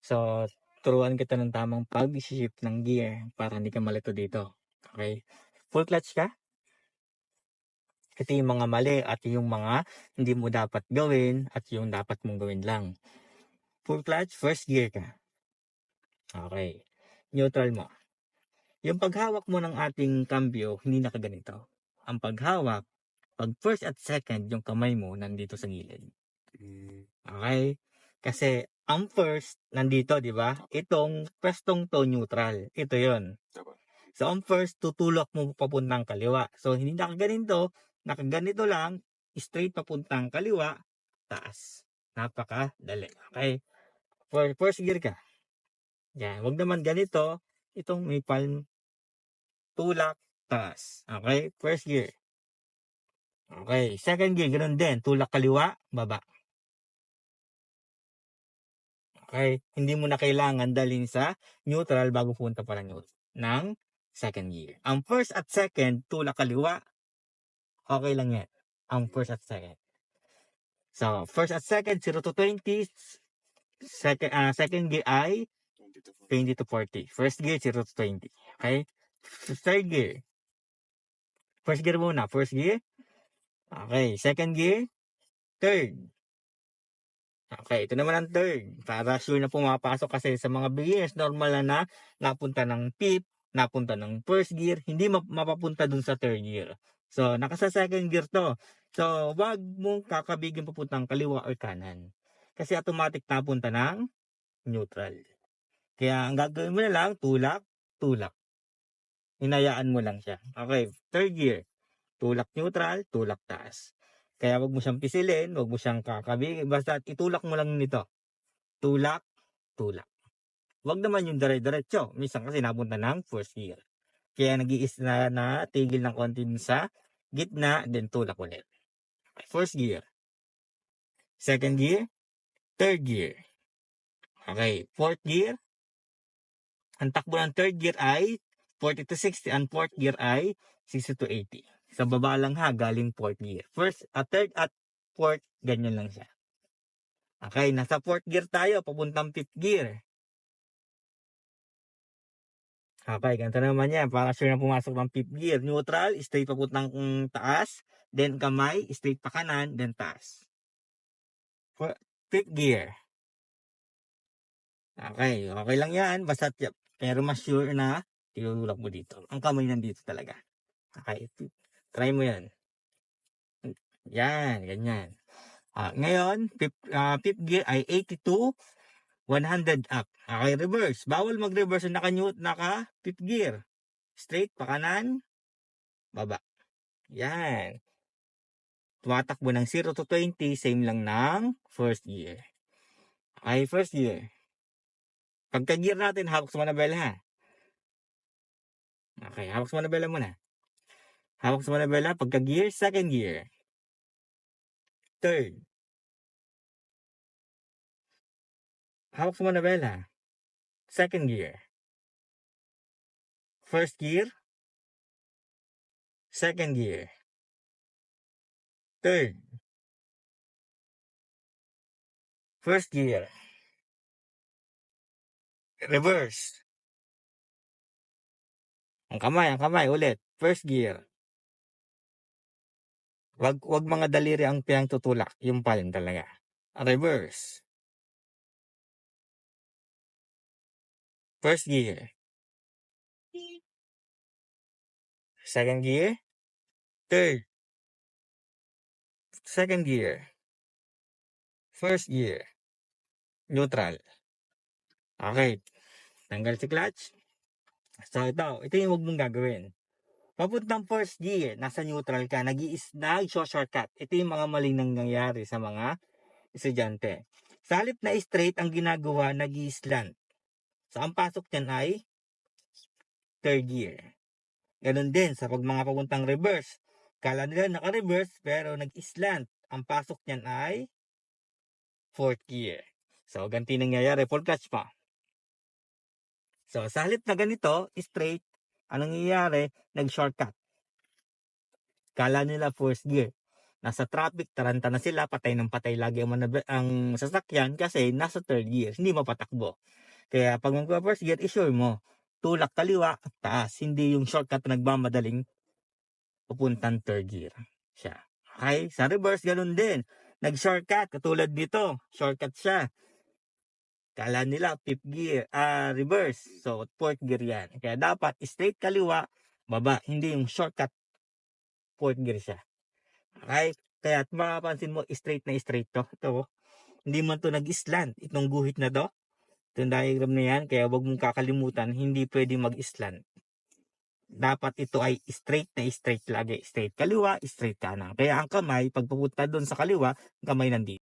So, turuan kita ng tamang pag-shift ng gear para hindi ka malito dito. Okay? Full clutch ka? Ito yung mga mali at yung mga hindi mo dapat gawin at yung dapat mong gawin lang. Full clutch, first gear ka. Okay. Neutral mo. Yung paghawak mo ng ating cambio, hindi nakaganito. Ang paghawak, pag first at second, yung kamay mo nandito sa gilid. Okay? Kasi ang first, nandito, di ba? Itong pwestong to neutral. Ito yon. So, ang first, tutulak mo papuntang kaliwa. So, hindi nakaganito, nakaganito lang, straight papuntang kaliwa, taas. Napakadali. Okay? For first gear ka. Yan. Huwag naman ganito, itong may palm, tulak, taas. Okay? First gear. Okay. Second gear, ganun din. Tulak kaliwa, baba. Okay? Hindi mo na kailangan dalhin sa neutral bago punta pa ng second gear. Ang first at second, tulak kaliwa, okay lang yan. Ang first at second. So, first at second, 0 to 20. Second gear ay 20 to 40. First gear, 0 to 20. Okay? Third gear. First gear muna. First gear. Okay. Second gear. Third. Okay, ito naman ang third. Para sure na pumapasok kasi sa mga beginners, normal na napunta ng fifth, napunta ng first gear, hindi mapapunta dun sa third gear. So, nakasa second gear to. So, wag mong kakabigin papuntang kaliwa or kanan. Kasi automatic napunta ng neutral. Kaya ang gagawin mo na lang, tulak, tulak. Hinayaan mo lang siya. Okay, third gear. Tulak neutral, tulak taas. Kaya wag mo siyang pisilin, wag mo siyang kakabigin. Basta itulak mo lang nito. Tulak, tulak. Wag naman yung dire-diretso. Minsan kasi napunta ng first gear. Kaya nag-iis na tigil ng konti sa gitna, then tulak ulit. First gear. Second gear. Third gear. Okay. Fourth gear. Ang takbo ng third gear ay 40 to 60. Ang fourth gear ay 60 to 80. Sa baba lang ha, galing fourth gear. First, third at fourth, ganyan lang siya. Okay, nasa fourth gear tayo, papuntang fifth gear. Okay, ganito naman yan. Para sure na pumasok ng fifth gear. Neutral, straight papuntang taas. Then kamay, straight pa kanan, then taas. Fifth gear. Okay, okay lang yan. Basta, pero mas sure na tinulak mo dito. Ang kamay nandito talaga. Okay, try mo yan. Yan, ganyan. Ngayon, fifth gear ay 82, 100 up. Okay, reverse. Bawal mag-reverse na naka fifth gear. Straight, pa kanan, baba. Yan. Tumatakbo ng 0 to 20, same lang ng first gear. Okay, first gear. Pagka-gear natin, hawak sa manabela ha. Okay, hawak sa manabela muna. Hawak sa manabela, pagka-gear, second gear. Third. Hawak sa manabela. Second gear. First gear. Second gear. Third. First gear. Reverse. Ang kamay ulit. First gear. Wag mga daliri ang piyang tutulak. Yung palm talaga. Reverse. First gear. Second gear. Third. Second gear. First gear. Neutral. Okay. Tanggal si clutch. So ito yung huwag mong gagawin. Papuntang first gear, nasa neutral ka, nag-shortcut. Ito yung mga maling nangyayari sa mga estudyante. Sa halip na straight, ang ginagawa, nag-slant. So ang pasok niyan ay third gear. Ganon din sa mga papuntang reverse. Kala nila naka-reverse pero nag-slant. Ang pasok niyan ay fourth gear. So ganti nangyayari, full clutch pa. So sa halip na ganito, straight, anong nangyayari? Nag-shortcut. Kala nila first gear. nasa traffic, taranta na sila, patay ng patay lagi ang sasakyan kasi nasa third gear, hindi mapatakbo. Kaya pag mag-first gear, isure mo, tulak kaliwa at taas, hindi yung shortcut na nagmamadaling pupuntang third gear siya. Okay, sa reverse, ganun din. Nag-shortcut, katulad nito, shortcut siya. Kala nila fifth gear, reverse. So, fourth gear yan. Kaya dapat straight kaliwa, baba. Hindi yung shortcut, fourth gear siya. Okay? Kaya mapapansin mo, straight na straight to. Ito, hindi man to nag-slant. Itong guhit na to. Itong diagram na yan. Kaya wag mong kakalimutan, hindi pwede mag-slant. Dapat ito ay straight na straight lagi. Straight kaliwa, straight kanan. Kaya ang kamay, pag pupunta doon sa kaliwa, ang kamay nandito.